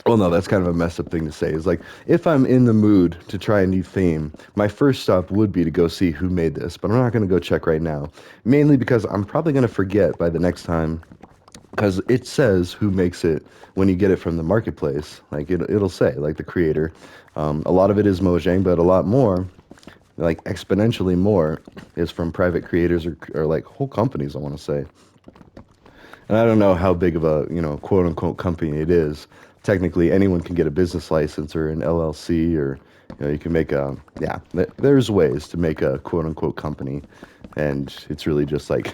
Well, no, that's kind of a messed up thing to say. Is like if I'm in the mood to try a new theme, my first stop would be to go see who made this, but I'm not going to go check right now. Mainly because I'm probably going to forget by the next time because it says who makes it when you get it from the marketplace. Like it'll say like the creator. A lot of it is Mojang, but a lot more, like exponentially more, is from private creators or like whole companies. I want to say. And I don't know how big of a, quote unquote company it is. Technically, anyone can get a business license or an LLC, or, you can make a, yeah, there's ways to make a quote unquote company. And it's really just like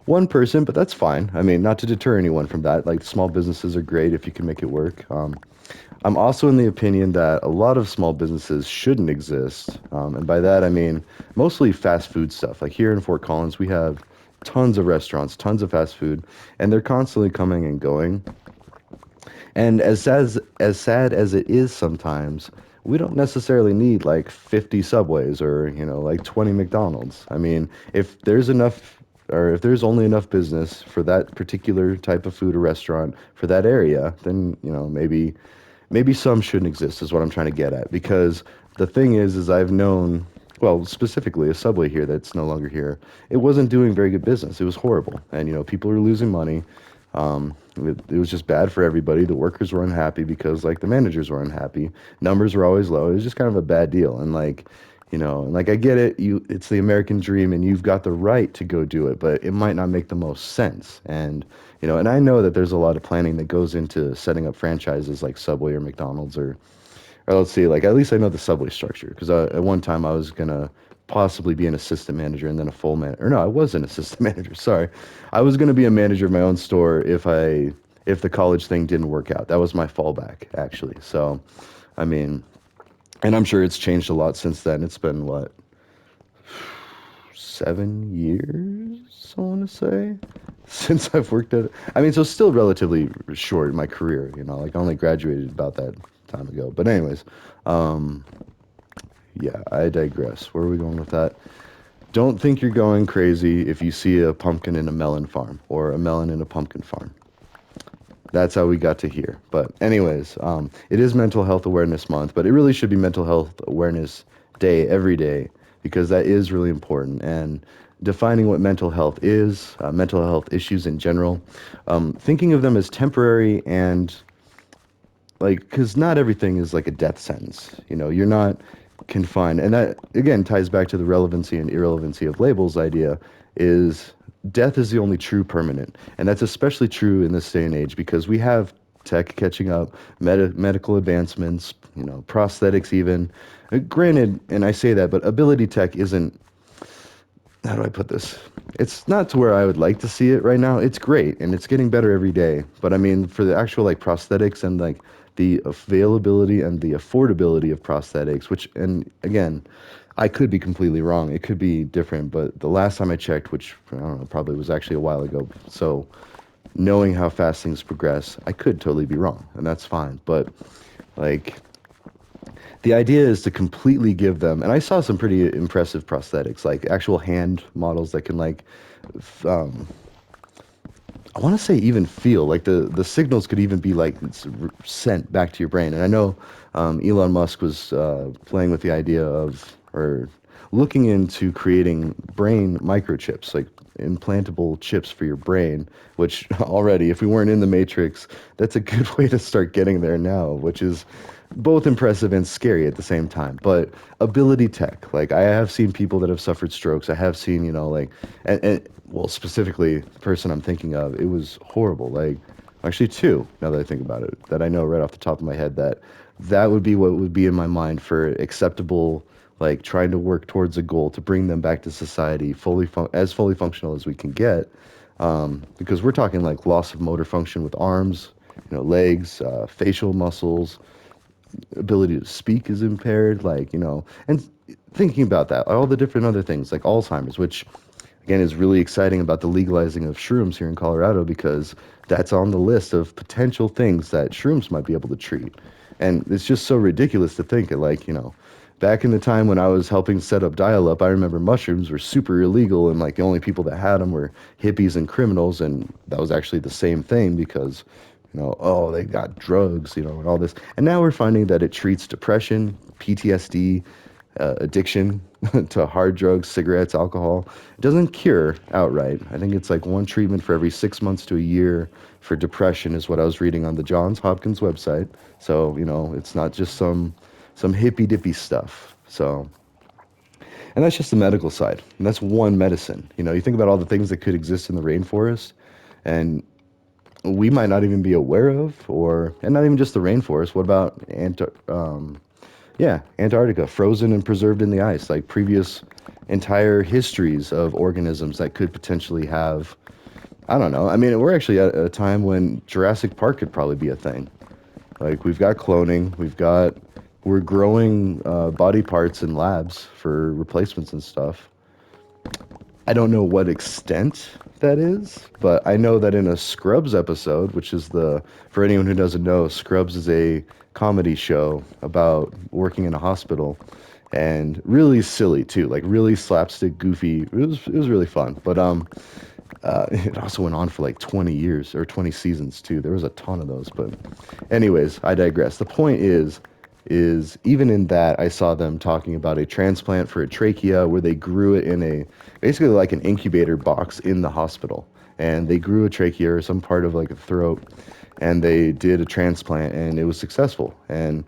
one person, but that's fine. I mean, not to deter anyone from that. Like, small businesses are great if you can make it work. I'm also in the opinion that a lot of small businesses shouldn't exist. And by that, I mean mostly fast food stuff. Like here in Fort Collins, we have tons of restaurants, tons of fast food, and they're constantly coming and going. And as sad as it is sometimes, we don't necessarily need like 50 Subways or, like 20 McDonald's. I mean, if there's enough or if there's only enough business for that particular type of food or restaurant for that area, then, maybe some shouldn't exist is what I'm trying to get at. Because the thing is I've known, well, specifically a Subway here that's no longer here, it wasn't doing very good business. It was horrible. And, people were losing money. It was just bad for everybody. The workers were unhappy because like the managers were unhappy. Numbers were always low. It was just kind of a bad deal. And like, and like I get it, it's the American dream and you've got the right to go do it, but it might not make the most sense. And and I know that there's a lot of planning that goes into setting up franchises like Subway or McDonald's or let's see, like at least I know the Subway structure because at one time I was gonna possibly be an assistant manager and then a full man. Or no, I was an assistant manager. Sorry, I was gonna be a manager of my own store if the college thing didn't work out. That was my fallback actually. So, I mean, and I'm sure it's changed a lot since then. It's been what, 7 years, I want to say, since I've worked at it. I mean, so still relatively short in my career, like I only graduated about that time ago. But anyways, um, yeah, I digress. Where are we going with that? Don't think you're going crazy if you see a pumpkin in a melon farm or a melon in a pumpkin farm. That's how we got to here. But anyways, it is Mental Health Awareness Month, but it really should be Mental Health Awareness Day every day because that is really important. And defining what mental health is, mental health issues in general, thinking of them as temporary and like, because not everything is like a death sentence. You're not confined. And that, again, ties back to the relevancy and irrelevancy of labels idea is death is the only true permanent. And that's especially true in this day and age because we have tech catching up, medical advancements, prosthetics even. Granted, and I say that, but ability tech isn't, how do I put this? It's not to where I would like to see it right now. It's great and it's getting better every day. But I mean, for the actual like prosthetics and like the availability and the affordability of prosthetics, which, and again, I could be completely wrong. It could be different, but the last time I checked, which I don't know, probably was actually a while ago. So knowing how fast things progress, I could totally be wrong, and that's fine. But like the idea is to completely give them, and I saw some pretty impressive prosthetics, like actual hand models that can like, um, I want to say even feel like the signals could even be like sent back to your brain. And I know Elon Musk was playing with the idea of or looking into creating brain microchips, like implantable chips for your brain. Which already, if we weren't in the Matrix, that's a good way to start getting there now. Which is both impressive and scary at the same time. But ability tech, like I have seen people that have suffered strokes. I have seen, like, and well, specifically the person I'm thinking of, it was horrible. Like, actually two, now that I think about it, that I know right off the top of my head that would be what would be in my mind for acceptable, like trying to work towards a goal to bring them back to society as fully functional as we can get. Because we're talking like loss of motor function with arms, legs, facial muscles, ability to speak is impaired, like, and thinking about that, all the different other things like Alzheimer's, which again is really exciting about the legalizing of shrooms here in Colorado because that's on the list of potential things that shrooms might be able to treat. And it's just so ridiculous to think of like, back in the time when I was helping set up dial-up, I remember mushrooms were super illegal and like the only people that had them were hippies and criminals, and that was actually the same thing because Oh, they got drugs, and all this. And now we're finding that it treats depression, PTSD, addiction to hard drugs, cigarettes, alcohol. It doesn't cure outright. I think it's like one treatment for every 6 months to a year for depression is what I was reading on the Johns Hopkins website. So, it's not just some hippy dippy stuff. So, and that's just the medical side. And that's one medicine. You think about all the things that could exist in the rainforest, and we might not even be aware of, and not even just the rainforest. What about yeah, Antarctica, frozen and preserved in the ice, like previous entire histories of organisms that could potentially have, I don't know. I mean, we're actually at a time when Jurassic Park could probably be a thing. Like, we've got cloning, we're growing body parts in labs for replacements and stuff. I don't know what extent that is, but I know that in a Scrubs episode, which is for anyone who doesn't know, Scrubs is a comedy show about working in a hospital, and really silly too, like really slapstick, goofy. It was really fun, but it also went on for like 20 years or 20 seasons too. There was a ton of those, but anyways, I digress. The point is even in that I saw them talking about a transplant for a trachea where they grew it in basically like an incubator box in the hospital. And they grew a trachea or some part of like a throat, and they did a transplant and it was successful. And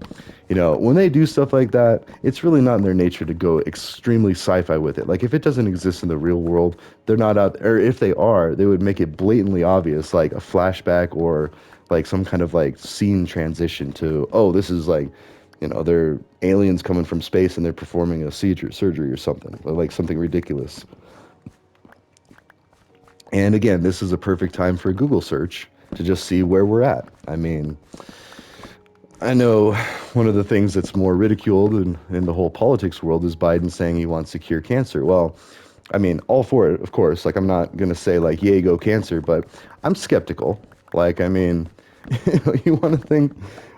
when they do stuff like that, it's really not in their nature to go extremely sci-fi with it. Like, if it doesn't exist in the real world, they're not out, or if they are, they would make it blatantly obvious, like a flashback or like some kind of like scene transition to, oh, this is like, they're aliens coming from space and they're performing a surgery or something, or like something ridiculous. And again, this is a perfect time for a Google search to just see where we're at. I mean, I know one of the things that's more ridiculed in the whole politics world is Biden saying he wants to cure cancer. Well, I mean, all for it, of course. Like, I'm not going to say, like, yay, go cancer, but I'm skeptical. Like, I mean, you want to think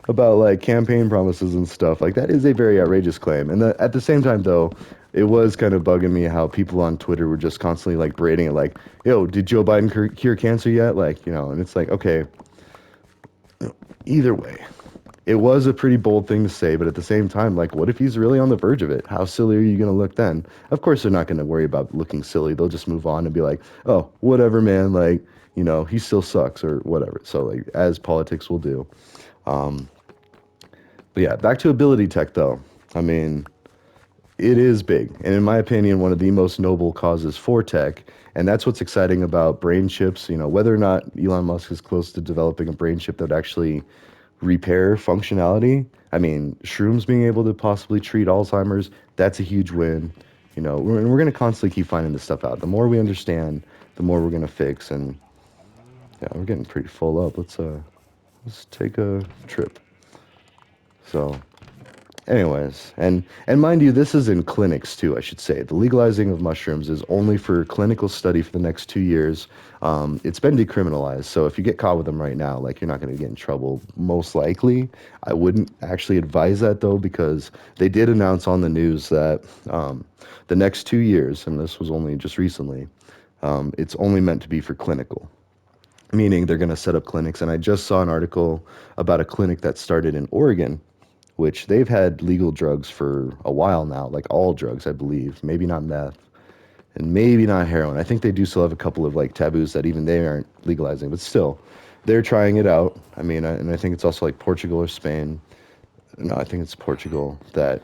about, like, campaign promises and stuff. Like, that is a very outrageous claim. And at the same time, though, it was kind of bugging me how people on Twitter were just constantly, like, berating it, like, yo, did Joe Biden cure cancer yet? Like, and it's like, okay, either way. It was a pretty bold thing to say, but at the same time, like, what if he's really on the verge of it? How silly are you going to look then? Of course, they're not going to worry about looking silly. They'll just move on and be like, oh, whatever, man. Like, he still sucks or whatever. So, like, as politics will do. Um, but yeah, back to ability tech, though. I mean, it is big. And in my opinion, one of the most noble causes for tech. And that's what's exciting about brain chips. Whether or not Elon Musk is close to developing a brain chip that would actually repair functionality. I mean, shrooms being able to possibly treat Alzheimer's, that's a huge win. We're going to constantly keep finding this stuff out. The more we understand, the more we're going to fix. And yeah, we're getting pretty full up. Let's take a trip. So, anyways, and mind you, this is in clinics too, I should say. The legalizing of mushrooms is only for clinical study for the next 2 years. It's been decriminalized, so if you get caught with them right now, like, you're not going to get in trouble, most likely. I wouldn't actually advise that, though, because they did announce on the news that the next 2 years, and this was only just recently, it's only meant to be for clinical, meaning they're going to set up clinics. And I just saw an article about a clinic that started in Oregon, which they've had legal drugs for a while now, like all drugs, I believe. Maybe not meth, and maybe not heroin. I think they do still have a couple of like taboos that even they aren't legalizing, but still, they're trying it out. I mean, and I think it's also like Portugal or Spain. No, I think it's Portugal that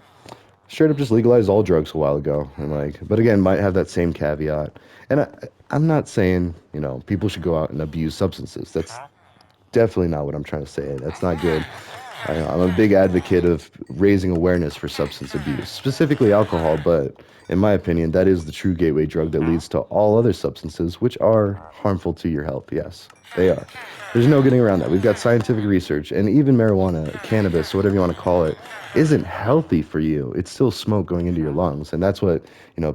straight up just legalized all drugs a while ago. And like, but again, might have that same caveat. And I'm not saying, people should go out and abuse substances. That's definitely not what I'm trying to say. That's not good. I'm a big advocate of raising awareness for substance abuse, specifically alcohol, but in my opinion, that is the true gateway drug that leads to all other substances, which are harmful to your health. Yes, they are. There's no getting around that. We've got scientific research, and even marijuana, cannabis, whatever you want to call it, isn't healthy for you. It's still smoke going into your lungs, and that's what,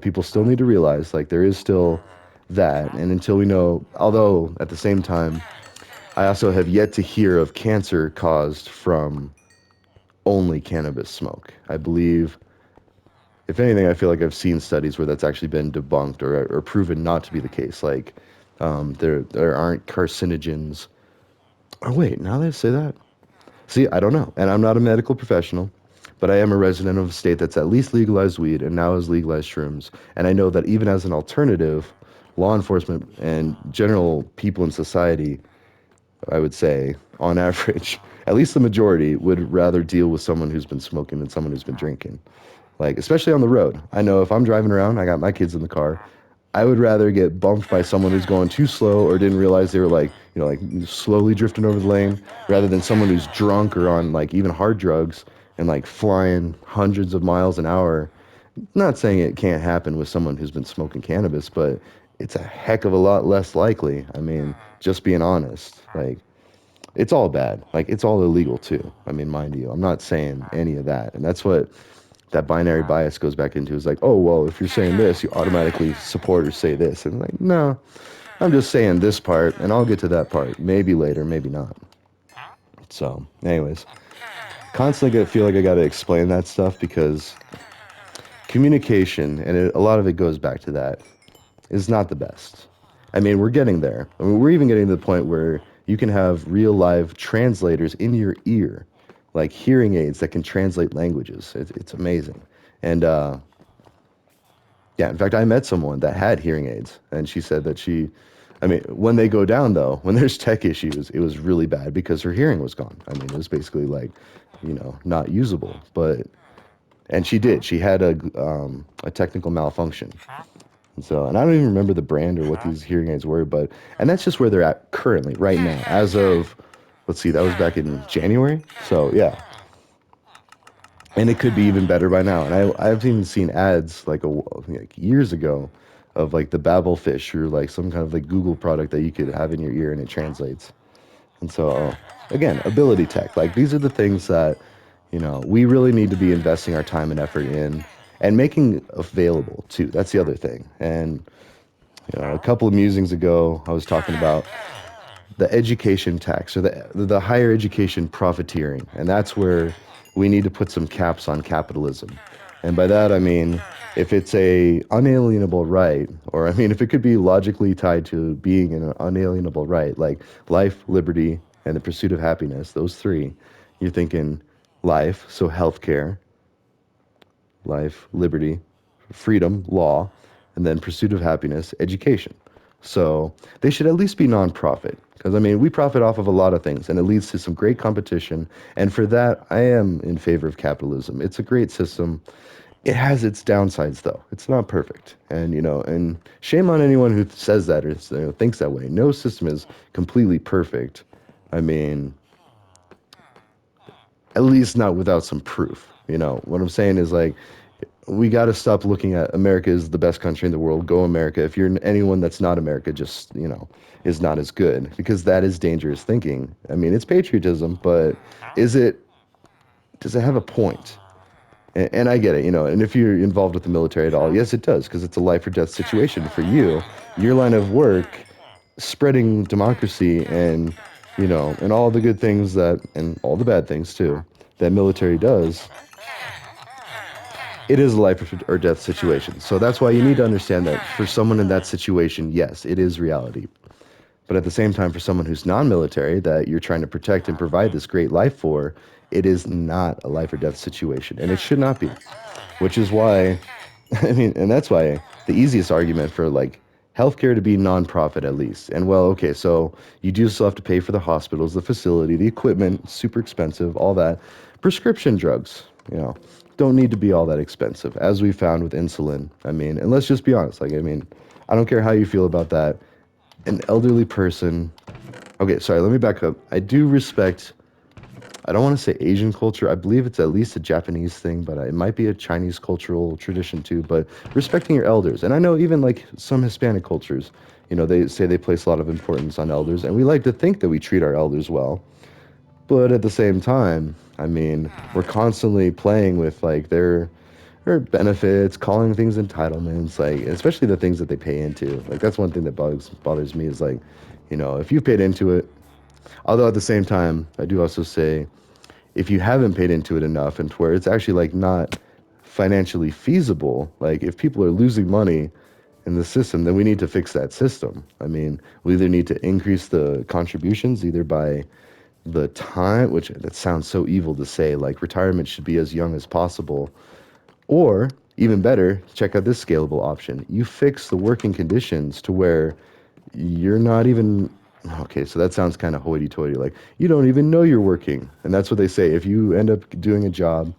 people still need to realize. Like, there is still that, and until we know, although at the same time, I also have yet to hear of cancer caused from only cannabis smoke. I believe, if anything, I feel like I've seen studies where that's actually been debunked or proven not to be the case. Like, there aren't carcinogens Oh wait, now that I say that, see, I don't know, and I'm not a medical professional, but I am a resident of a state that's at least legalized weed and now has legalized shrooms, and I know that even as an alternative, law enforcement and general people in society, I would say, on average, at least the majority would rather deal with someone who's been smoking than someone who's been drinking. Like, especially on the road. I know if I'm driving around, I got my kids in the car, I would rather get bumped by someone who's going too slow or didn't realize they were like, like slowly drifting over the lane rather than someone who's drunk or on like even hard drugs and like flying hundreds of miles an hour. Not saying it can't happen with someone who's been smoking cannabis, but it's a heck of a lot less likely. I mean, just being honest, like it's all bad. Like it's all illegal too. I mean, mind you, I'm not saying any of that. And that's what that binary bias goes back into is like, oh, well, if you're saying this, you automatically support or say this. And like, no, I'm just saying this part and I'll get to that part. Maybe later, maybe not. So, anyways, constantly feel like I got to explain that stuff because communication, and a lot of it goes back to that, is not the best. I mean, we're getting there. I mean, we're even getting to the point where you can have real live translators in your ear, like hearing aids that can translate languages. It's amazing. And yeah, in fact, I met someone that had hearing aids, and she said that I mean, when they go down though, when there's tech issues, it was really bad because her hearing was gone. I mean, it was basically like, not usable. And she had a technical malfunction. And I don't even remember the brand or what these hearing aids were, and that's just where they're at currently, right now, as of, let's see, that was back in January. So yeah, and it could be even better by now. And I've even seen ads like years ago of like the Babel fish or like some kind of like Google product that you could have in your ear and it translates. And so again, ability tech, like these are the things that we really need to be investing our time and effort in and making available too. That's the other thing. And a couple of musings ago, I was talking about the education tax or the higher education profiteering, and that's where we need to put some caps on capitalism. And by that I mean if it's a unalienable right, or I mean if it could be logically tied to being an unalienable right, like life, liberty, and the pursuit of happiness, those three, you're thinking life, so healthcare, life, liberty, freedom, law, and then pursuit of happiness, education. So they should at least be nonprofit. Because, I mean, we profit off of a lot of things, and it leads to some great competition. And for that, I am in favor of capitalism. It's a great system. It has its downsides, though. It's not perfect. And shame on anyone who says that or thinks that way. No system is completely perfect. I mean, at least not without some proof. What I'm saying is like, we got to stop looking at America as the best country in the world. Go America. If you're anyone that's not America, just, is not as good because that is dangerous thinking. I mean, it's patriotism, but is it, does it have a point? And I get it, and if you're involved with the military at all, yes, it does because it's a life or death situation for you. Your line of work, spreading democracy and all the good things and all the bad things too, that military does, it is a life or death situation. So that's why you need to understand that for someone in that situation, yes, it is reality. But at the same time, for someone who's non-military that you're trying to protect and provide this great life for, it is not a life or death situation, and it should not be. Which is why, I mean, and that's why the easiest argument for like healthcare to be nonprofit at least. And well, okay, so you do still have to pay for the hospitals, the facility, the equipment, super expensive, all that. Prescription drugs, don't need to be all that expensive, as we found with insulin. I mean, and let's just be honest, like, I mean, I don't care how you feel about that. An elderly person, okay, sorry, let me back up. I do respect, I don't want to say Asian culture. I believe it's at least a Japanese thing, but it might be a Chinese cultural tradition too. But respecting your elders. And I know even like some Hispanic cultures, they say they place a lot of importance on elders. And we like to think that we treat our elders well. But at the same time, I mean, we're constantly playing with like their benefits, calling things entitlements, like especially the things that they pay into. Like that's one thing that bothers me is like, if you've paid into it, although at the same time, I do also say if you haven't paid into it enough and to where it's actually like not financially feasible, like if people are losing money in the system, then we need to fix that system. I mean, we either need to increase the contributions either by the time, which that sounds so evil to say, like retirement should be as young as possible, or even better, check out this scalable option. You fix the working conditions to where you're not even okay, so that sounds kind of hoity-toity, like you don't even know you're working. And that's what they say. If you end up doing a job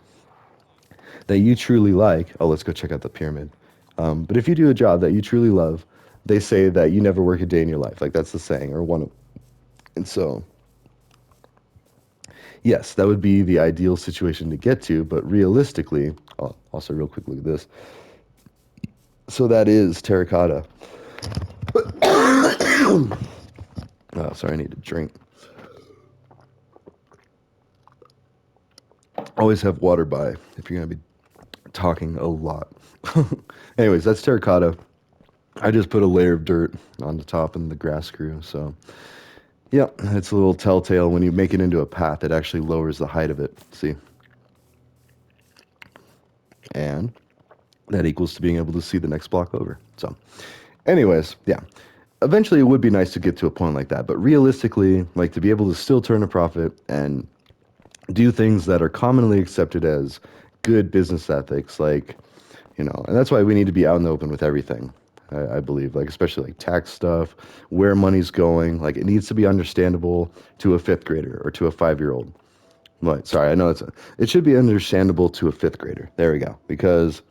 that you truly like, oh, let's go check out the pyramid. But if you do a job that you truly love, they say that you never work a day in your life. Like that's the saying, or one of. And so, yes, that would be the ideal situation to get to. But realistically, oh, also real quick, look at this. So that is terracotta. Oh, sorry, I need a drink. Always have water by if you're gonna be talking a lot. Anyways, that's terracotta. I just put a layer of dirt on the top and the grass grew. So, yeah, it's a little telltale when you make it into a path, it actually lowers the height of it. See? And that equals to being able to see the next block over. So, anyways, yeah. Eventually, it would be nice to get to a point like that. But realistically, like to be able to still turn a profit and do things that are commonly accepted as good business ethics, like, and that's why we need to be out in the open with everything. I believe, like especially like tax stuff, where money's going, like it needs to be understandable to a fifth grader or to a 5-year-old. But sorry, I know it should be understandable to a fifth grader. There we go, because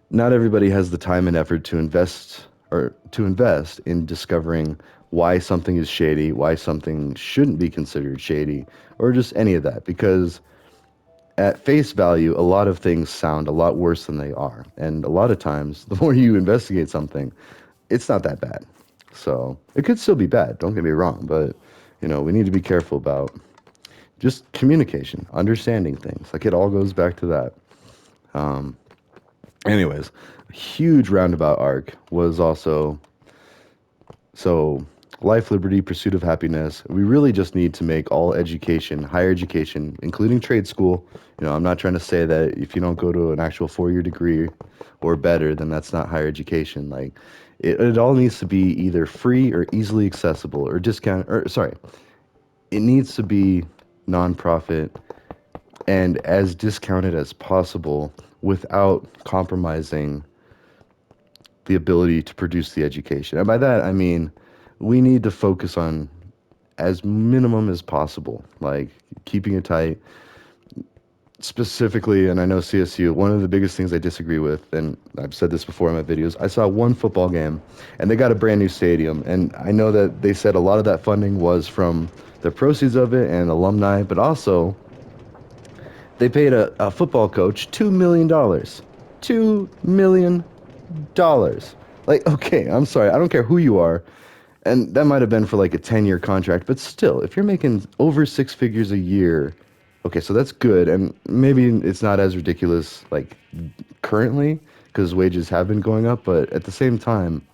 not everybody has the time and effort to invest in discovering why something is shady, why something shouldn't be considered shady, or just any of that. Because at face value, a lot of things sound a lot worse than they are. And a lot of times, the more you investigate something, it's not that bad. So it could still be bad, don't get me wrong, but we need to be careful about just communication, understanding things. Like it all goes back to that. Um, Anyways, a huge roundabout arc was also so life, liberty, pursuit of happiness. We really just need to make all education, higher education, including trade school. I'm not trying to say that if you don't go to an actual 4-year degree or better, then that's not higher education. Like it all needs to be either free or easily accessible or discount, or sorry, it needs to be nonprofit and as discounted as possible without compromising the ability to produce the education. And by that, I mean, we need to focus on as minimum as possible, like keeping it tight. Specifically, and I know CSU, one of the biggest things I disagree with, and I've said this before in my videos, I saw one football game and they got a brand new stadium. And I know that they said a lot of that funding was from the proceeds of it and alumni, but also they paid a football coach $2 million. $2 million. Like, okay, I'm sorry. I don't care who you are. And that might have been for like a 10-year contract, but still, if you're making over 6 figures a year, okay, so that's good. And maybe it's not as ridiculous like currently because wages have been going up, but at the same time,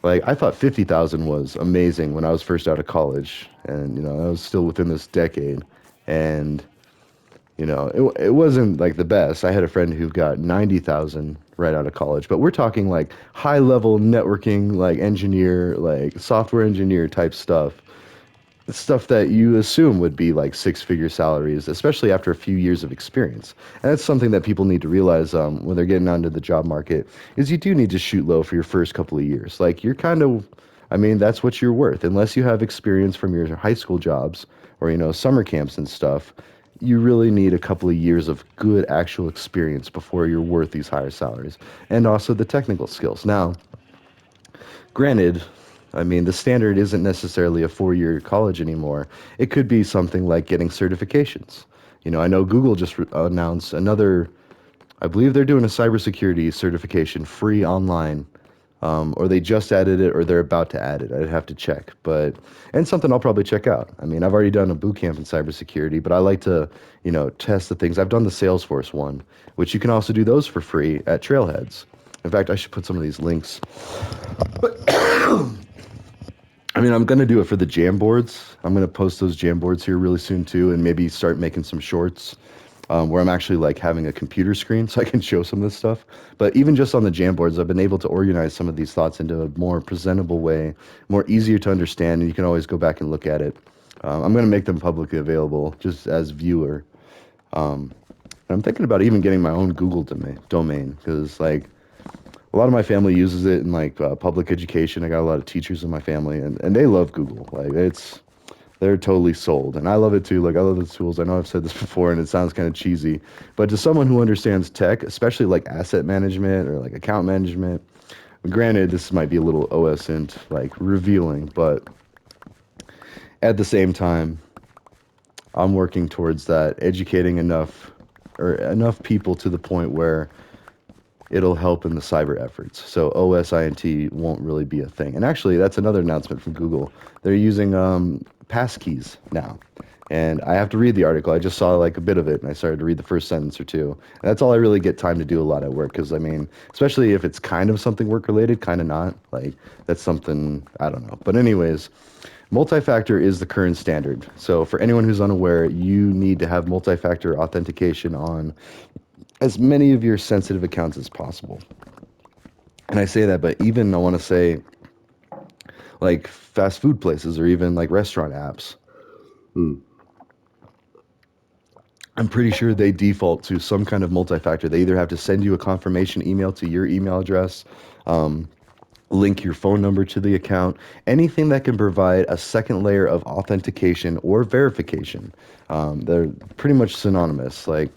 like I thought 50,000 was amazing when I was first out of college, and I was still within this decade, and it wasn't like the best. I had a friend who got 90,000 right out of college, but we're talking like high level networking, like engineer, like software engineer type stuff that you assume would be like 6-figure salaries, especially after a few years of experience. And that's something that people need to realize when they're getting onto the job market is you do need to shoot low for your first couple of years. Like you're kind of, I mean, that's what you're worth. Unless you have experience from your high school jobs or, summer camps and stuff, you really need a couple of years of good actual experience before you're worth these higher salaries. And also the technical skills. Now, granted, I mean, the standard isn't necessarily a 4-year college anymore. It could be something like getting certifications. I know Google just announced another, I believe they're doing a cybersecurity certification free online, or they just added it or they're about to add it. I'd have to check, and something I'll probably check out. I mean, I've already done a boot camp in cybersecurity, but I like to, test the things. I've done the Salesforce one, which you can also do those for free at Trailheads. In fact, I should put some of these links. I mean, I'm going to do it for the Jamboards. I'm going to post those Jamboards here really soon too, and maybe start making some shorts where I'm actually like having a computer screen so I can show some of this stuff. But even just on the Jamboards, I've been able to organize some of these thoughts into a more presentable way, more easier to understand, and you can always go back and look at it. I'm going to make them publicly available just as viewer. I'm thinking about even getting my own Google domain because like a lot of my family uses it in like public education. I got a lot of teachers in my family, and they love Google. Like they're totally sold, and I love it too. Like I love the tools. I know I've said this before, and it sounds kind of cheesy, but to someone who understands tech, especially like asset management or like account management, granted this might be a little OSINT like revealing, but at the same time, I'm working towards that, educating enough people to the point where it'll help in the cyber efforts. So OSINT won't really be a thing. And actually, that's another announcement from Google. They're using passkeys now. And I have to read the article. I just saw like a bit of it, and I started to read the first sentence or two. And that's all I really get time to do a lot at work. Because I mean, especially if it's kind of something work related, kind of not. Like that's something I don't know. But anyways, multi-factor is the current standard. So for anyone who's unaware, you need to have multi-factor authentication on as many of your sensitive accounts as possible. And I say that, but even I want to say like fast food places or even like restaurant apps, I'm pretty sure they default to some kind of multi-factor. They either have to send you a confirmation email to your email address, link your phone number to the account, anything that can provide a second layer of authentication or verification. They're pretty much synonymous. Like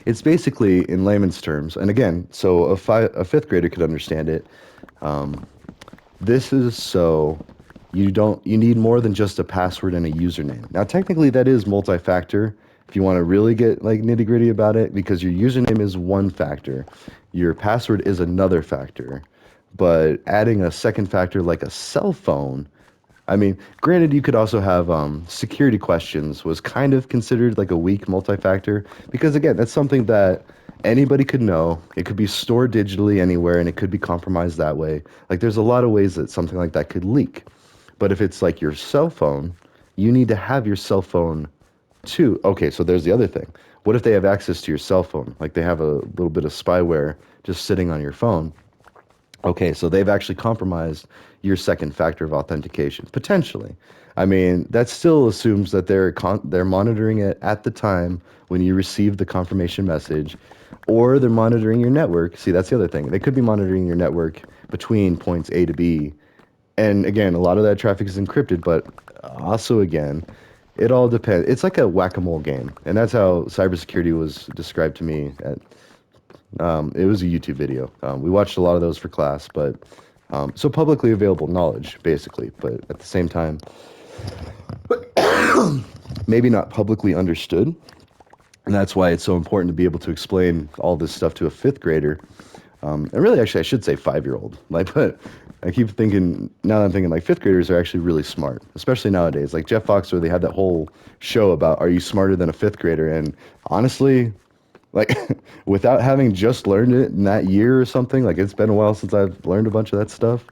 it's basically in layman's terms, and again, so a fifth grader could understand it. This is so you need more than just a password and a username. Now, technically, that is multi-factor if you want to really get like nitty-gritty about it, because your username is one factor, your password is another factor, but adding a second factor like a cell phone, I mean, granted, you could also have security questions was kind of considered like a weak multi-factor because again, that's something that anybody could know. It could be stored digitally anywhere, and it could be compromised that way. Like, there's a lot of ways that something like that could leak. But if it's like your cell phone, you need to have your cell phone too. Okay, so there's the other thing. What if they have access to your cell phone? Like they have a little bit of spyware just sitting on your phone. Okay, so they've actually compromised your second factor of authentication, potentially. I mean, that still assumes that they're monitoring it at the time when you receive the confirmation message, or they're monitoring your network. See, that's the other thing. They could be monitoring your network between points A to B. And again, a lot of that traffic is encrypted, but also again, it all depends. It's like a whack-a-mole game, and that's how cybersecurity was described to me at it was a YouTube video. We watched a lot of those for class, but so publicly available knowledge, basically. But at the same time, maybe not publicly understood, and that's why it's so important to be able to explain all this stuff to a fifth grader. And really, actually, I should say 5-year-old. Like, but I keep thinking now that I'm thinking like fifth graders are actually really smart, especially nowadays. Like Jeff Foxworthy, they had that whole show about are you smarter than a fifth grader? And honestly, like, without having just learned it in that year or something, like it's been a while since I've learned a bunch of that stuff.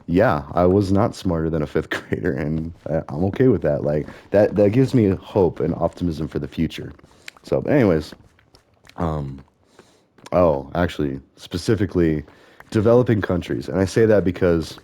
Yeah, I was not smarter than a fifth grader, and I'm okay with that. Like that gives me hope and optimism for the future. So, but anyways, oh, actually, specifically, developing countries, and I say that because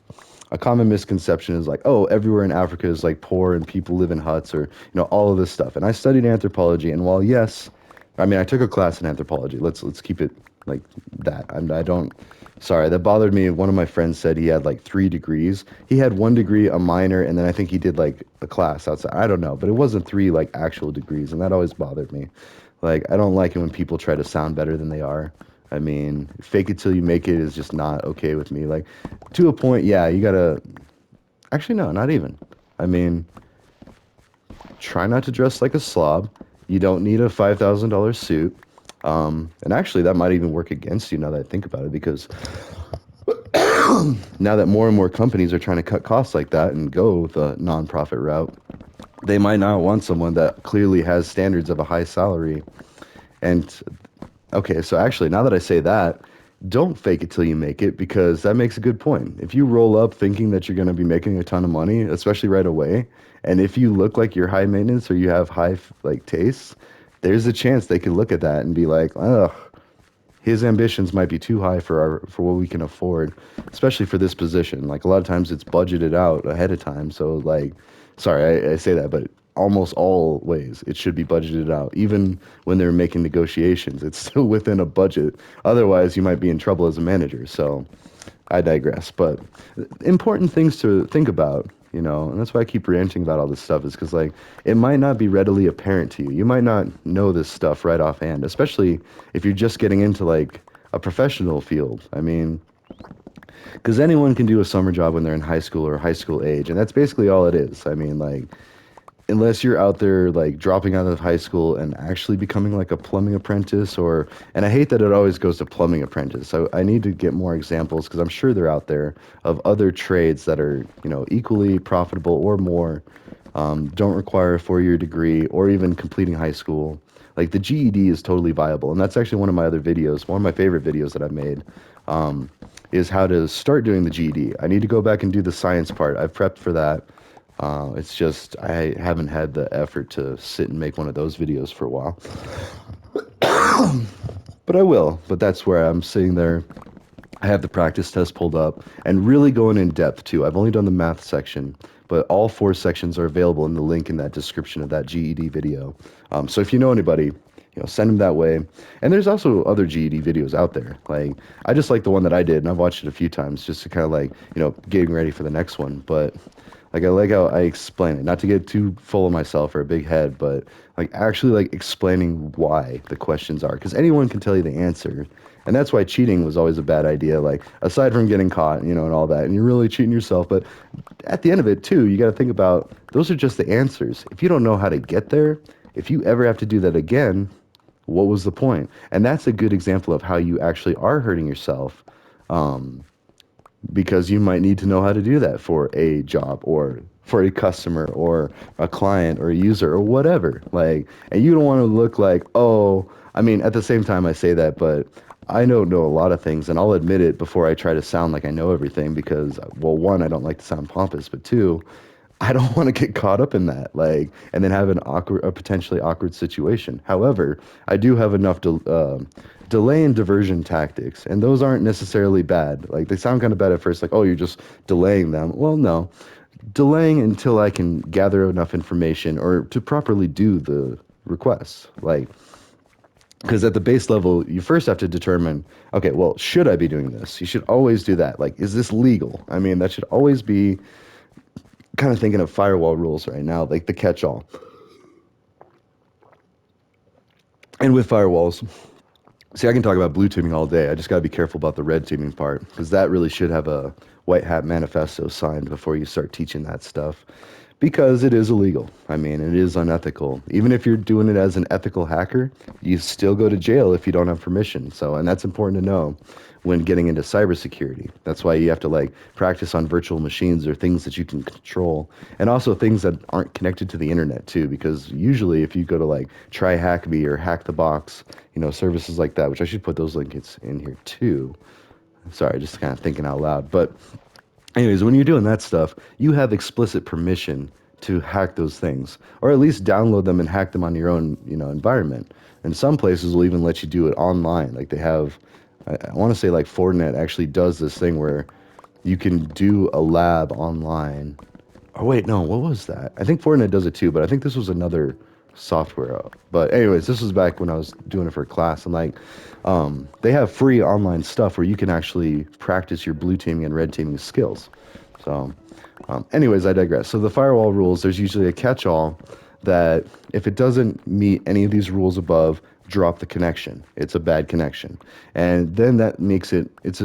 a common misconception is like, oh, everywhere in Africa is like poor and people live in huts or all of this stuff. And I studied anthropology, and while yes, I mean I took a class in anthropology. Let's keep it like that. I don't. Sorry, that bothered me. One of my friends said he had like 3 degrees. He had 1 degree, a minor, and then I think he did like a class outside. I don't know, but it wasn't 3 like actual degrees, and that always bothered me. Like I don't like it when people try to sound better than they are. I mean, fake it till you make it is just not okay with me. Like, to a point, yeah, you gotta. Actually, no, not even. I mean, try not to dress like a slob. You don't need a $5,000 suit. And actually, that might even work against you now that I think about it, because now that more and more companies are trying to cut costs like that and go with a nonprofit route, they might not want someone that clearly has standards of a high salary. And okay, so actually, now that I say that, don't fake it till you make it, because that makes a good point. If you roll up thinking that you're going to be making a ton of money, especially right away, and if you look like you're high maintenance or you have high like tastes, there's a chance they could look at that and be like, ugh, his ambitions might be too high for what we can afford, especially for this position. Like a lot of times it's budgeted out ahead of time. So like, sorry, I say that, but almost always it should be budgeted out. Even when they're making negotiations, it's still within a budget. Otherwise, you might be in trouble as a manager. So I digress. But important things to think about, and that's why I keep ranting about all this stuff is because, like, it might not be readily apparent to you. You might not know this stuff right offhand, especially if you're just getting into, like, a professional field. I mean, because anyone can do a summer job when they're in high school or high school age, and that's basically all it is. I mean, like, unless you're out there like dropping out of high school and actually becoming like a plumbing apprentice and I hate that it always goes to plumbing apprentice. So I need to get more examples because I'm sure they're out there of other trades that are, equally profitable or more, don't require a 4-year degree or even completing high school. Like the GED is totally viable. And that's actually one of my other videos, one of my favorite videos that I've made, is how to start doing the GED. I need to go back and do the science part. I've prepped for that. It's just I haven't had the effort to sit and make one of those videos for a while. But I will. But that's where I'm sitting there. I have the practice test pulled up and really going in depth too. I've only done the math section, but all 4 sections are available in the link in that description of that GED video. So if you know anybody, send them that way. And there's also other GED videos out there. Like I just like the one that I did, and I've watched it a few times just to kind of like, getting ready for the next one. But like I like how I explain it, not to get too full of myself or a big head, but like actually like explaining why the questions are, because anyone can tell you the answer, and that's why cheating was always a bad idea. Like aside from getting caught, and all that, and you're really cheating yourself, but at the end of it too, you got to think about those are just the answers. If you don't know how to get there, if you ever have to do that again, what was the point? And that's a good example of how you actually are hurting yourself. Because you might need to know how to do that for a job or for a customer or a client or a user or whatever. Like, and you don't want to look like, oh, I mean, at the same time I say that, but I don't know a lot of things, and I'll admit it before I try to sound like I know everything because, well, one, I don't like to sound pompous, but two, I don't want to get caught up in that, like, and then have a potentially awkward situation. However, I do have enough delay and diversion tactics, and those aren't necessarily bad. Like, they sound kind of bad at first, like, oh, you're just delaying them. Well, no, delaying until I can gather enough information or to properly do the requests. Like, because at the base level, you first have to determine, okay, well, should I be doing this? You should always do that. Like, is this legal? I mean, that should always be kind of thinking of firewall rules right now, like the catch-all. And with firewalls, see, I can talk about blue teaming all day. I just got to be careful about the red teaming part because that really should have a white hat manifesto signed before you start teaching that stuff because it is illegal. I mean, it is unethical. Even if you're doing it as an ethical hacker, you still go to jail if you don't have permission. So, and that's important to know when getting into cybersecurity. That's why you have to like practice on virtual machines or things that you can control, and also things that aren't connected to the internet too, because usually if you go to like try hack me or hack the box, services like that, which I should put those links in here too. Sorry, just kind of thinking out loud. But anyways, when you're doing that stuff, you have explicit permission to hack those things, or at least download them and hack them on your own, environment. And some places will even let you do it online. Like they have, I want to say like Fortinet actually does this thing where you can do a lab online. Oh wait, no, what was that? I think Fortinet does it too, but I think this was another software. But anyways, this was back when I was doing it for a class, and like, they have free online stuff where you can actually practice your blue teaming and red teaming skills. So, anyways, I digress. So the firewall rules, there's usually a catch-all that if it doesn't meet any of these rules above, drop the connection. It's a bad connection, and then that makes it. It's.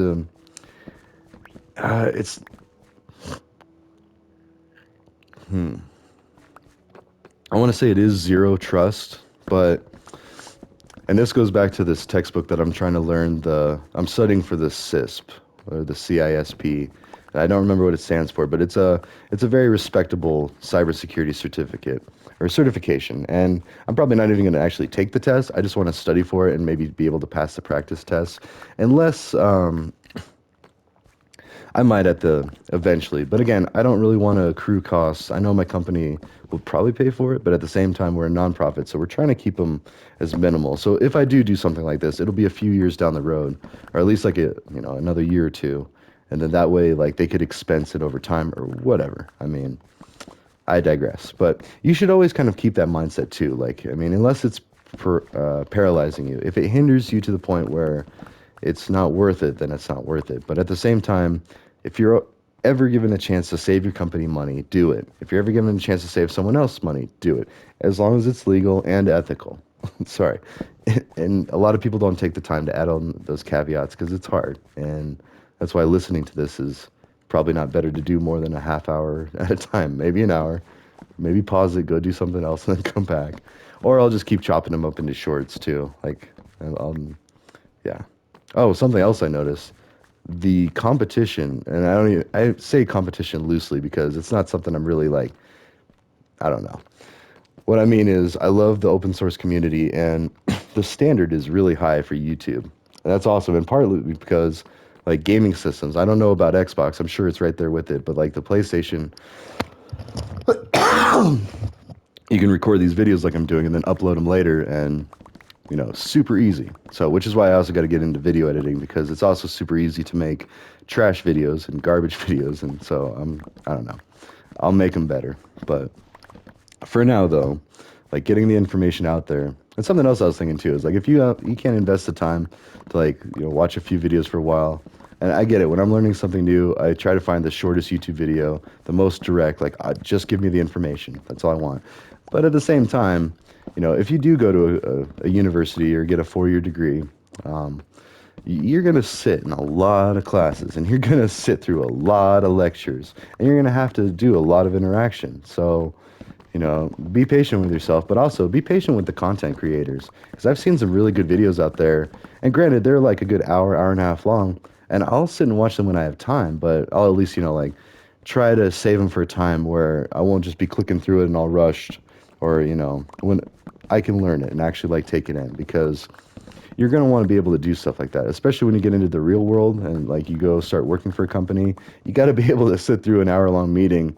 I want to say it is zero trust, but, and this goes back to this textbook that I'm trying to learn. I'm studying for the CISP or the CISP. I don't remember what it stands for, but it's a very respectable cybersecurity certificate or certification. And I'm probably not even going to actually take the test. I just want to study for it and maybe be able to pass the practice test. Unless, I might at the eventually, but again, I don't really want to accrue costs. I know my company will probably pay for it, but at the same time, we're a nonprofit, so we're trying to keep them as minimal. So if I do something like this, it'll be a few years down the road, or at least like another year or two, and then that way, like they could expense it over time or whatever. I mean, I digress, but you should always kind of keep that mindset too. Like, I mean, unless it's paralyzing you, if it hinders you to the point where it's not worth it, then it's not worth it. But at the same time, if you're ever given a chance to save your company money, do it. If you're ever given a chance to save someone else money, do it. As long as it's legal and ethical. Sorry. And a lot of people don't take the time to add on those caveats because it's hard. And that's why listening to this is probably not better to do more than a half hour at a time, maybe an hour. Maybe pause it, go do something else, and then come back. Or I'll just keep chopping them up into shorts too. Like, yeah. Oh, something else I noticed. The competition, and I say competition loosely because it's not something I'm really like, I don't know. What I mean is I love the open source community and the standard is really high for YouTube. And that's awesome. And partly because like gaming systems, I don't know about Xbox. I'm sure it's right there with it, but like the PlayStation, you can record these videos like I'm doing and then upload them later and super easy. So, which is why I also got to get into video editing because it's also super easy to make trash videos and garbage videos. And so I don't know, I'll make them better. But for now though, like getting the information out there. And something else I was thinking too is like if you can't invest the time to like watch a few videos for a while. And I get it. When I'm learning something new, I try to find the shortest YouTube video, the most direct. Like, just give me the information. That's all I want. But at the same time, if you do go to a university or get a 4-year degree, you're going to sit in a lot of classes and you're going to sit through a lot of lectures and you're going to have to do a lot of interaction. So, be patient with yourself, but also be patient with the content creators. Because I've seen some really good videos out there. And granted, they're like a good hour and a half long. And I'll sit and watch them when I have time, but I'll at least, like try to save them for a time where I won't just be clicking through it and all rushed or, when I can learn it and actually like take it in because you're going to want to be able to do stuff like that, especially when you get into the real world and like you go start working for a company. You got to be able to sit through an hour-long meeting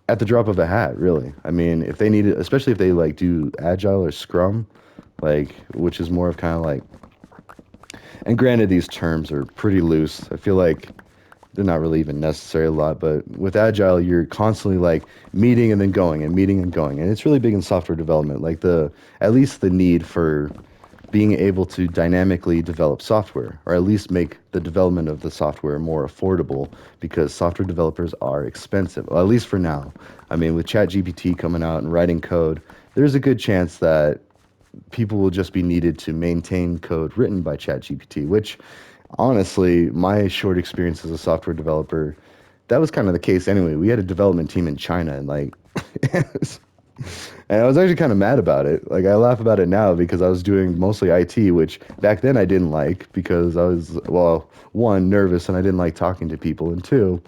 at the drop of a hat, really. I mean, if they need it, especially if they like do agile or scrum, like, which is more of kind of like, and granted, these terms are pretty loose. I feel like they're not really even necessary a lot, but with agile, you're constantly like meeting and then going and meeting and going. And it's really big in software development, like at least the need for being able to dynamically develop software, or at least make the development of the software more affordable because software developers are expensive, well, at least for now. I mean, with ChatGPT coming out and writing code, there's a good chance that people will just be needed to maintain code written by ChatGPT, which honestly, my short experience as a software developer, that was kind of the case anyway. We had a development team in China and like, and I was actually kind of mad about it. Like I laugh about it now because I was doing mostly IT, which back then I didn't like because I was, well, one, nervous and I didn't like talking to people. And two,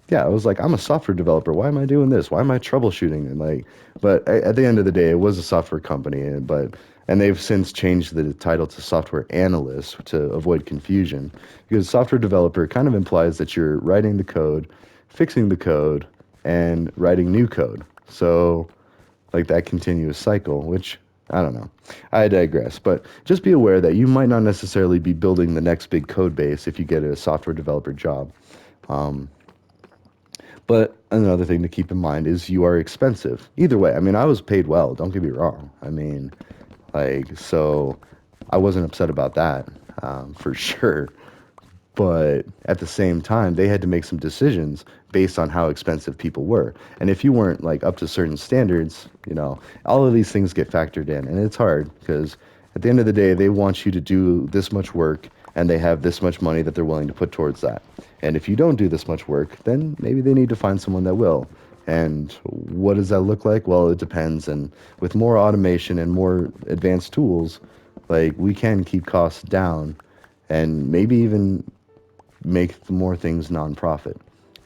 yeah, I was like, I'm a software developer. Why am I doing this? Why am I troubleshooting? And like, but at the end of the day, it was a software company, and they've since changed the title to software analyst to avoid confusion because software developer kind of implies that you're writing the code, fixing the code, and writing new code. So like that continuous cycle, which I don't know. I digress, but just be aware that you might not necessarily be building the next big code base if you get a software developer job. But another thing to keep in mind is you are expensive. Either way, I mean, I was paid well, don't get me wrong. I mean, like, so I wasn't upset about that, for sure. But at the same time, they had to make some decisions based on how expensive people were. And if you weren't like up to certain standards, all of these things get factored in. And it's hard because at the end of the day, they want you to do this much work and they have this much money that they're willing to put towards that. And if you don't do this much work, then maybe they need to find someone that will. And what does that look like? Well, it depends. And with more automation and more advanced tools, like we can keep costs down and maybe even make more things nonprofit.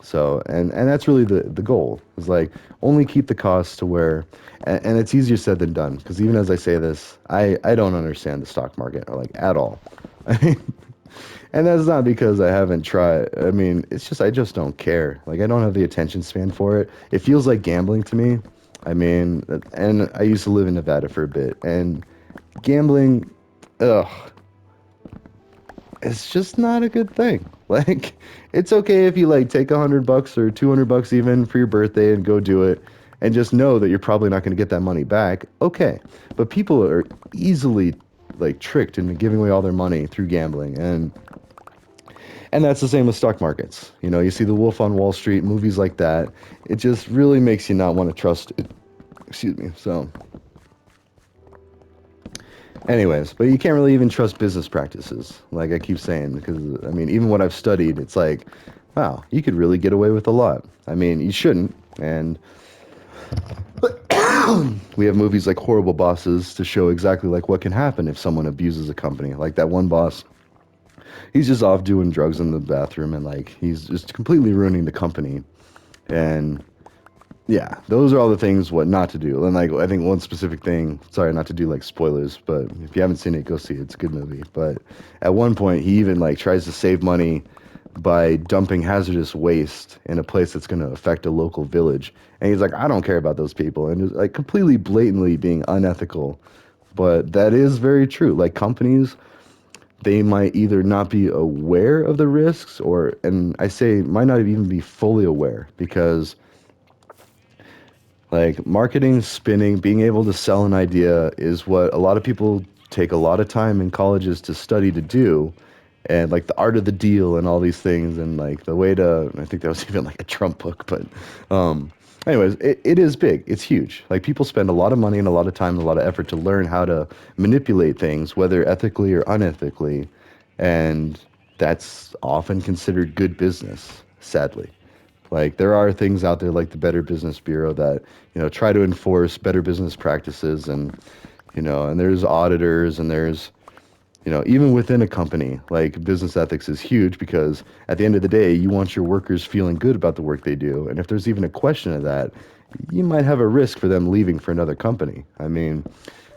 So, and that's really the goal is like only keep the costs to where, and it's easier said than done. Because even as I say this, I don't understand the stock market or like at all. And that's not because I haven't tried. I mean, it's just I just don't care. Like I don't have the attention span for it. It feels like gambling to me. I mean, and I used to live in Nevada for a bit, and gambling, ugh, it's just not a good thing. Like, it's okay if you like take $100 or $200 even for your birthday and go do it, and just know that you're probably not going to get that money back. Okay, but people are easily like tricked into giving away all their money through gambling, and that's the same with stock markets. You know, you see the Wolf on Wall Street, movies like that. It just really makes you not want to trust it. Excuse me. So, anyways, but you can't really even trust business practices, like I keep saying, because I mean, even what I've studied, it's like, wow, you could really get away with a lot. I mean, you shouldn't, and we have movies like Horrible Bosses to show exactly like what can happen if someone abuses a company. Like that one boss, he's just off doing drugs in the bathroom, and like he's just completely ruining the company. And yeah, those are all the things what not to do. And like I think one specific thing, sorry not to do like spoilers, but if you haven't seen it, go see it. It's a good movie. But at one point he even like tries to save money by dumping hazardous waste in a place that's going to affect a local village. And he's like, I don't care about those people, and just like completely blatantly being unethical. But that is very true. Like companies, they might either not be aware of the risks, or, and I say might not even be fully aware, because like marketing, spinning, being able to sell an idea is what a lot of people take a lot of time in colleges to study to do. And like the art of the deal and all these things, and like the way to, I think that was even like a Trump book, but anyways, it is big. It's huge. Like people spend a lot of money and a lot of time and a lot of effort to learn how to manipulate things, whether ethically or unethically. And that's often considered good business, sadly. Like there are things out there like the Better Business Bureau that, you know, try to enforce better business practices, and, you know, and there's auditors, and there's, you know, even within a company, like business ethics is huge, because at the end of the day, you want your workers feeling good about the work they do. And if there's even a question of that, you might have a risk for them leaving for another company. I mean,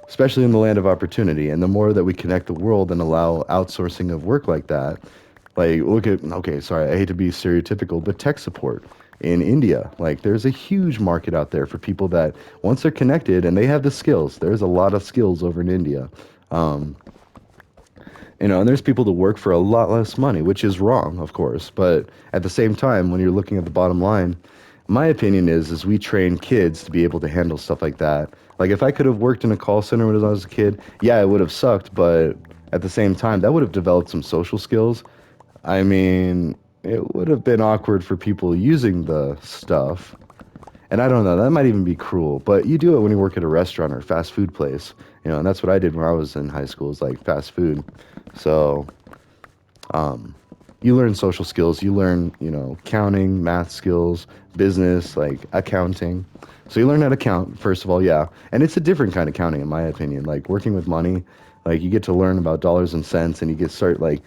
especially in the land of opportunity. And the more that we connect the world and allow outsourcing of work like that, like look at, okay, sorry, I hate to be stereotypical, but tech support in India, like there's a huge market out there for people that once they're connected and they have the skills, there's a lot of skills over in India. Um, you know, and there's people to work for a lot less money, which is wrong, of course. But at the same time, when you're looking at the bottom line, my opinion is we train kids to be able to handle stuff like that. Like if I could have worked in a call center when I was a kid, yeah, it would have sucked, but at the same time, that would have developed some social skills. I mean, it would have been awkward for people using the stuff. And I don't know, that might even be cruel, but you do it when you work at a restaurant or a fast food place, you know, and that's what I did when I was in high school, is like fast food. So, um, you learn social skills, you learn, you know, counting, math skills, business, like accounting. So you learn how to count, first of all, yeah. And it's a different kind of counting, in my opinion. Like working with money, like you get to learn about dollars and cents, and you get start like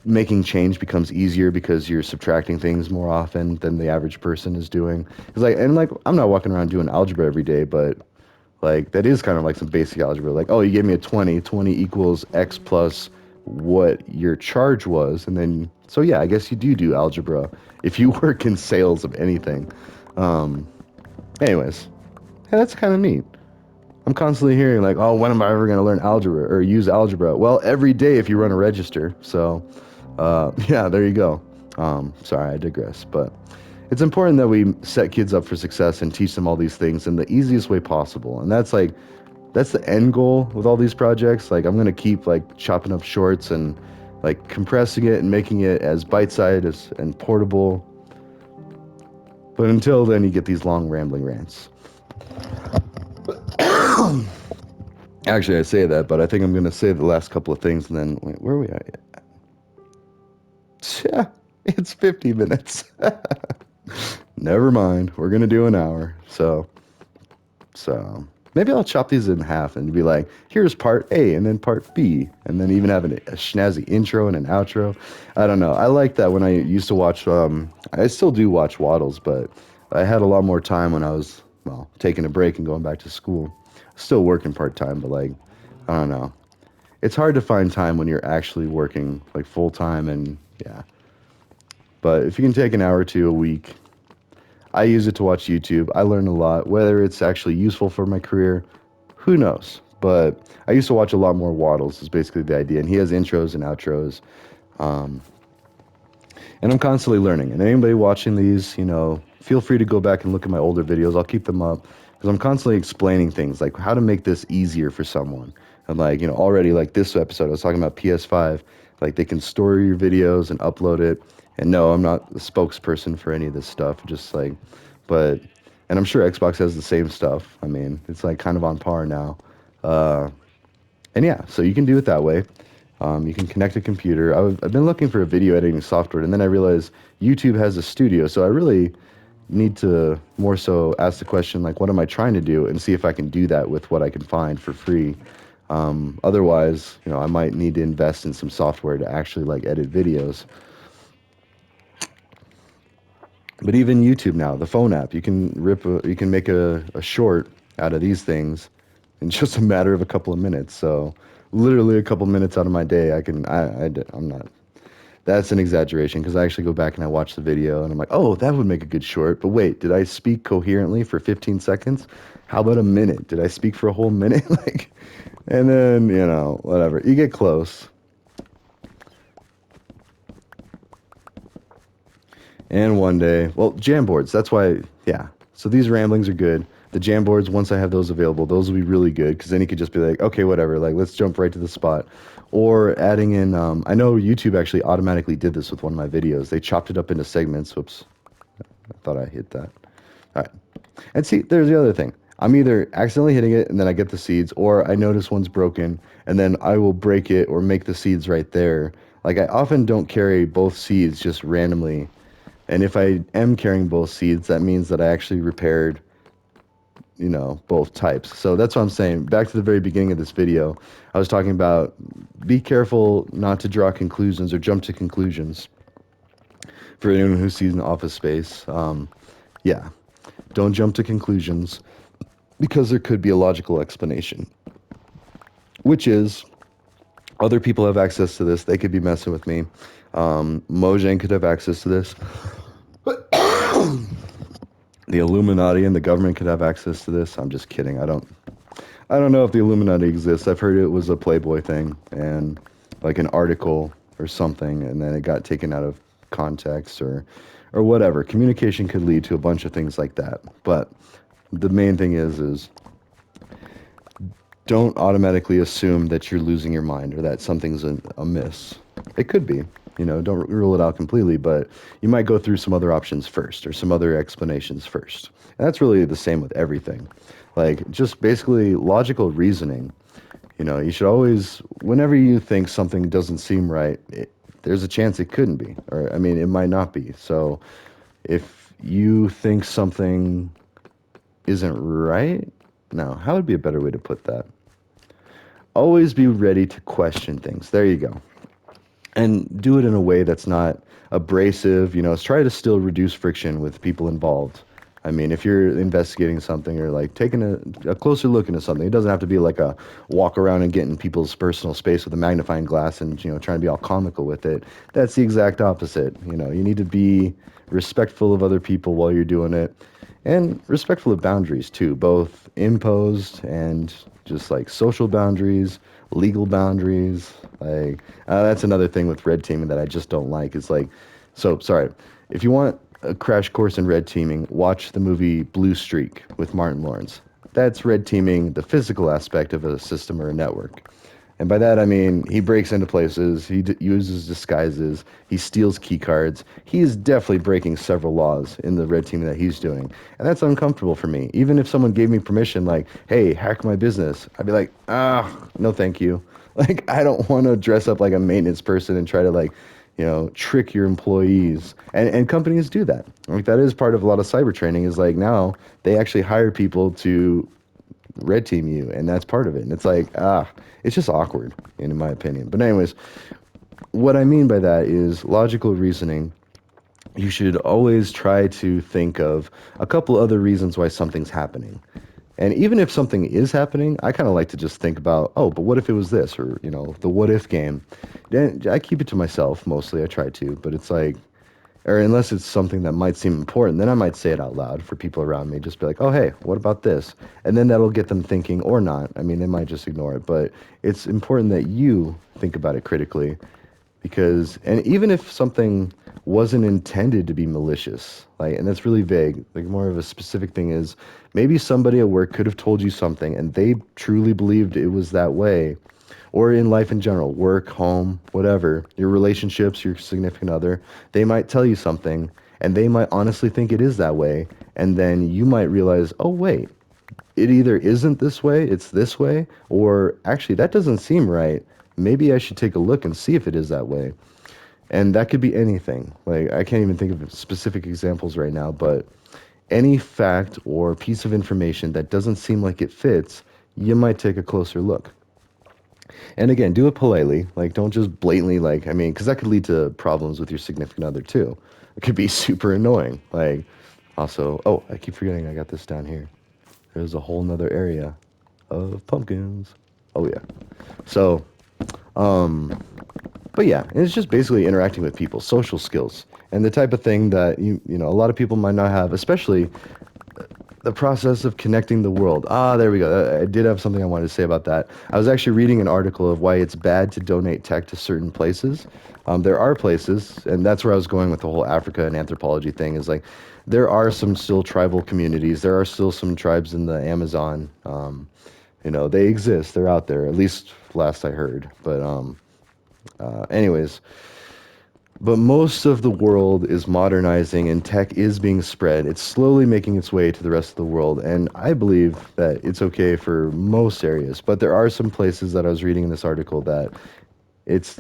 making change becomes easier because you're subtracting things more often than the average person is doing. It's like, and like, I'm not walking around doing algebra every day, but like that is kind of like some basic algebra. Like, oh, you gave me a 20, 20 equals X plus what your charge was. And then, so yeah, I guess you do algebra if you work in sales of anything. Um, anyways, yeah, that's kind of neat. I'm constantly hearing like, oh, when am I ever going to learn algebra or use algebra? Well, every day if you run a register. So, yeah, there you go. Sorry, I digress. But it's important that we set kids up for success and teach them all these things in the easiest way possible. And that's like, that's the end goal with all these projects. Like, I'm going to keep like chopping up shorts and like compressing it and making it as bite-sized as, and portable. But until then, you get these long rambling rants. Actually, I say that, but I think I'm going to say the last couple of things and then, wait, where are we at? Yeah, it's 50 minutes. Never mind. We're going to do an hour. So maybe I'll chop these in half and be like, here's part A and then part B, and then even have a snazzy intro and an outro. I don't know. I like that when I used to watch, I still do watch Waddles, but I had a lot more time when I was, well, taking a break and going back to school. Still working part time, but like, I don't know. it's hard to find time when you're actually working like full time and yeah. But if you can take an hour or two a week, I use it to watch YouTube. I learn a lot. Whether it's actually useful for my career, who knows? But I used to watch a lot more Waddles, is basically the idea. And he has intros and outros. Um, and I'm constantly learning. And anybody watching these, feel free to go back and look at my older videos. I'll keep them up because I'm constantly explaining things like how to make this easier for someone. And like, already like this episode, I was talking about PS5, like they can store your videos and upload it. And no, I'm not the spokesperson for any of this stuff. Just like, but, and I'm sure Xbox has the same stuff. I mean, it's like kind of on par now. Uh, and yeah, so you can do it that way. You can connect a computer. I've been looking for a video editing software, and then I realized YouTube has a studio. So I really need to more so ask the question, like, what am I trying to do, and see if I can do that with what I can find for free. Otherwise, I might need to invest in some software to actually like edit videos. But even YouTube now, the phone app, you can make a short out of these things in just a matter of a couple of minutes. So literally a couple minutes out of my day, I'm not, that's an exaggeration because I actually go back and I watch the video and I'm like, oh, that would make a good short. But wait, did I speak coherently for 15 seconds? How about a minute? Did I speak for a whole minute? Like, and then, whatever. You get close. And one day, well, Jamboards, that's why, yeah. So these ramblings are good. The Jamboards, once I have those available, those will be really good because then you could just be like, okay, whatever, like let's jump right to the spot. Or adding in, I know YouTube actually automatically did this with one of my videos. They chopped it up into segments. Whoops, I thought I hit that. All right. And see, there's the other thing. I'm either accidentally hitting it and then I get the seeds, or I notice one's broken and then I will break it or make the seeds right there. Like I often don't carry both seeds just randomly, and if I am carrying both seeds, that means that I actually repaired, both types. So that's what I'm saying. Back to the very beginning of this video, I was talking about be careful not to draw conclusions or jump to conclusions for anyone who sees an Office Space. Yeah, don't jump to conclusions because there could be a logical explanation, which is other people have access to this. They could be messing with me. Mojang could have access to this. The Illuminati and the government could have access to this. I'm just kidding. I don't know if the Illuminati exists. I've heard it was a Playboy thing and like an article or something, and then it got taken out of context or whatever. Communication could lead to a bunch of things like that. But the main thing is don't automatically assume that you're losing your mind or that something's amiss. It could be. Don't rule it out completely, but you might go through some other options first or some other explanations first. And that's really the same with everything. Like, just basically logical reasoning. You should always, whenever you think something doesn't seem right, there's a chance it couldn't be. Or, I mean, it might not be. So if you think something isn't right, now, how would be a better way to put that? Always be ready to question things. There you go. And do it in a way that's not abrasive. Try to still reduce friction with people involved. I mean, if you're investigating something or like taking a closer look into something, it doesn't have to be like a walk around and get in people's personal space with a magnifying glass and, trying to be all comical with it. That's the exact opposite. You need to be respectful of other people while you're doing it, and respectful of boundaries too, both imposed and just like social boundaries, legal boundaries. Like, that's another thing with red teaming that I just don't like. It's like, so sorry, if you want a crash course in red teaming, watch the movie Blue Streak with Martin Lawrence. That's red teaming, the physical aspect of a system or a network. And by that I mean he breaks into places, he uses disguises, he steals key cards. He is definitely breaking several laws in the red teaming that he's doing. And that's uncomfortable for me. Even if someone gave me permission, like, hey, hack my business, I'd be like, no thank you. Like, I don't want to dress up like a maintenance person and try to like, trick your employees. And companies do that. Like, that is part of a lot of cyber training, is like now they actually hire people to red team you, and that's part of it. And it's like, it's just awkward, in my opinion. But anyways, what I mean by that is logical reasoning. You should always try to think of a couple other reasons why something's happening. And even if something is happening, I kind of like to just think about, oh, but what if it was this? Or, the what if game. Then I keep it to myself mostly. I try to, but it's like, or unless it's something that might seem important, then I might say it out loud for people around me. Just be like, oh, hey, what about this? And then that'll get them thinking or not. I mean, they might just ignore it, but it's important that you think about it critically because, and even if something wasn't intended to be malicious, like, and that's really vague, like more of a specific thing is maybe somebody at work could have told you something and they truly believed it was that way, or in life in general, work, home, whatever, your relationships, your significant other, they might tell you something and they might honestly think it is that way. And then you might realize, oh, wait, it either isn't this way, it's this way, or actually that doesn't seem right. Maybe I should take a look and see if it is that way. And that could be anything. Like, I can't even think of specific examples right now, but any fact or piece of information that doesn't seem like it fits, you might take a closer look. And again, do it politely. Like, don't just blatantly, like, I mean, because that could lead to problems with your significant other too. It could be super annoying. Like, also, oh, I keep forgetting I got this down here. There's a whole nother area of pumpkins. Oh, yeah. So, um, but yeah, it's just basically interacting with people, social skills, and the type of thing that a lot of people might not have, especially the process of connecting the world. Ah, there we go. I did have something I wanted to say about that. I was actually reading an article of why it's bad to donate tech to certain places. There are places, and that's where I was going with the whole Africa and anthropology thing, is like there are some still tribal communities. There are still some tribes in the Amazon. They exist. They're out there, at least last I heard. But anyways, but most of the world is modernizing and tech is being spread. It's slowly making its way to the rest of the world. And I believe that it's okay for most areas. But there are some places that I was reading in this article that it's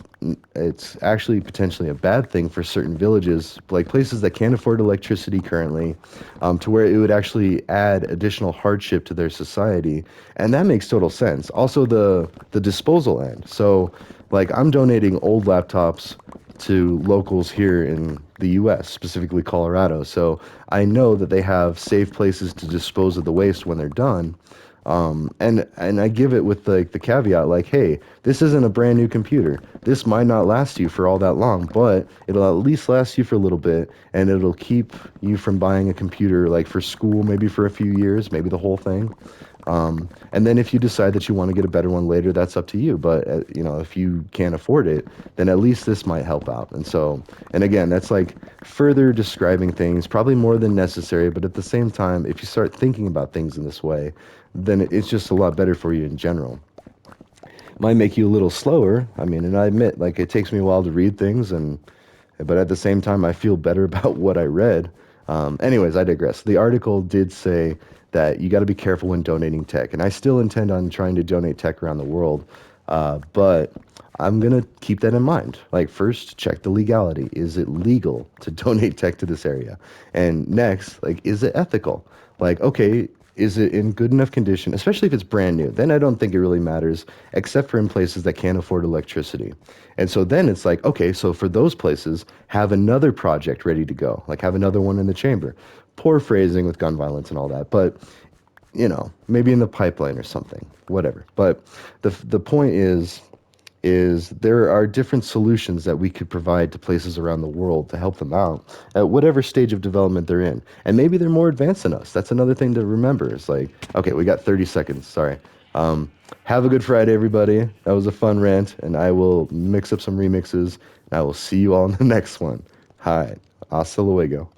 it's actually potentially a bad thing for certain villages, like places that can't afford electricity currently, to where it would actually add additional hardship to their society, and that makes total sense. Also, the disposal end. So, like, I'm donating old laptops to locals here in the U.S., specifically Colorado. So I know that they have safe places to dispose of the waste when they're done. And I give it with like the caveat, like, hey, this isn't a brand new computer. This might not last you for all that long, but it'll at least last you for a little bit, and it'll keep you from buying a computer like for school, maybe for a few years, maybe the whole thing. And then if you decide that you want to get a better one later, that's up to you. But if you can't afford it, then at least this might help out. And so, and again, that's like further describing things, probably more than necessary. But at the same time, if you start thinking about things in this way, then it's just a lot better for you in general. Might make you a little slower. I mean, and I admit, like, it takes me a while to read things, but at the same time, I feel better about what I read. Anyways, I digress. The article did say that you got to be careful when donating tech, and I still intend on trying to donate tech around the world, but I'm gonna keep that in mind. Like, first, check the legality. Is it legal to donate tech to this area? And next, like, is it ethical? Like, okay, is it in good enough condition, especially if it's brand new? Then I don't think it really matters, except for in places that can't afford electricity. And so then it's like, okay, so for those places, have another project ready to go, like have another one in the chamber. Poor phrasing with gun violence and all that, but maybe in the pipeline or something, whatever. But the point is there are different solutions that we could provide to places around the world to help them out at whatever stage of development they're in. And maybe they're more advanced than us. That's another thing to remember. It's like, okay, we got 30 seconds. Sorry. Have a good Friday, everybody. That was a fun rant, and I will mix up some remixes, and I will see you all in the next one. Hi. Hasta luego.